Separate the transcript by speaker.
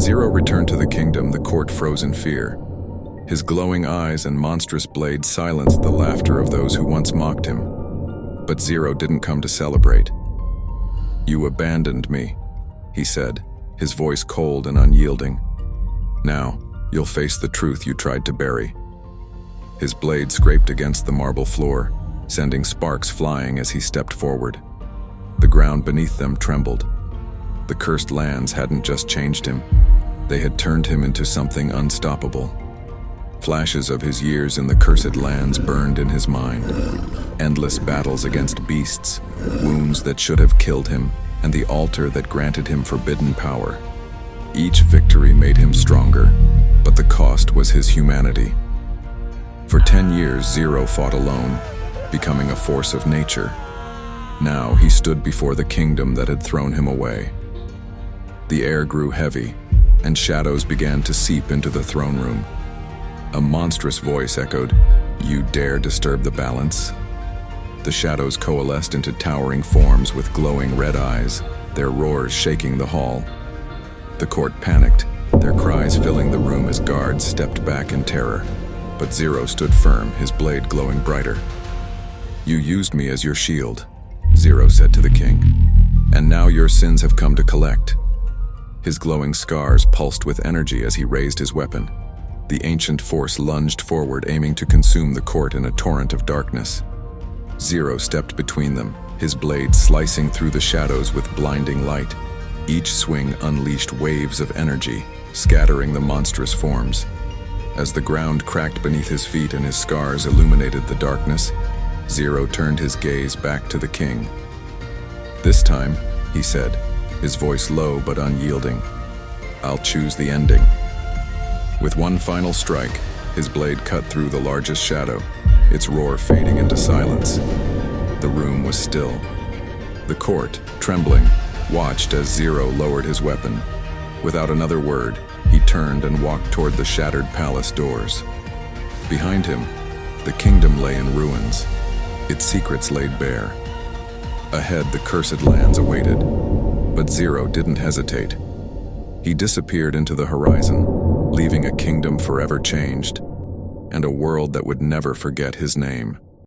Speaker 1: When Zero returned to the kingdom, the court froze in fear. His glowing eyes and monstrous blade silenced the laughter of those who once mocked him. But Zero didn't come to celebrate. "You abandoned me," he said, his voice cold and unyielding. "Now, you'll face the truth you tried to bury." His blade scraped against the marble floor, sending sparks flying as he stepped forward. The ground beneath them trembled. The cursed lands hadn't just changed him, they had turned him into something unstoppable. Flashes of his years in the cursed lands burned in his mind. Endless battles against beasts, wounds that should have killed him, and the altar that granted him forbidden power. Each victory made him stronger, but the cost was his humanity. For 10 years, Zero fought alone, becoming a force of nature. Now he stood before the kingdom that had thrown him away. The air grew heavy, and shadows began to seep into the throne room. A monstrous voice echoed, "You dare disturb the balance?" The shadows coalesced into towering forms with glowing red eyes, their roars shaking the hall. The court panicked, their cries filling the room as guards stepped back in terror. But Zero stood firm, his blade glowing brighter. "You used me as your shield," Zero said to the king, "and now your sins have come to collect." His glowing scars pulsed with energy as he raised his weapon. The ancient force lunged forward, aiming to consume the court in a torrent of darkness. Zero stepped between them, his blade slicing through the shadows with blinding light. Each swing unleashed waves of energy, scattering the monstrous forms. As the ground cracked beneath his feet and his scars illuminated the darkness, Zero turned his gaze back to the king. "This time," he said, his voice low but unyielding, "I'll choose the ending." With one final strike, his blade cut through the largest shadow, its roar fading into silence. The room was still. The court, trembling, watched as Zero lowered his weapon. Without another word, he turned and walked toward the shattered palace doors. Behind him, the kingdom lay in ruins, its secrets laid bare. Ahead, the cursed lands awaited, but Zero didn't hesitate. He disappeared into the horizon, leaving a kingdom forever changed, and a world that would never forget his name.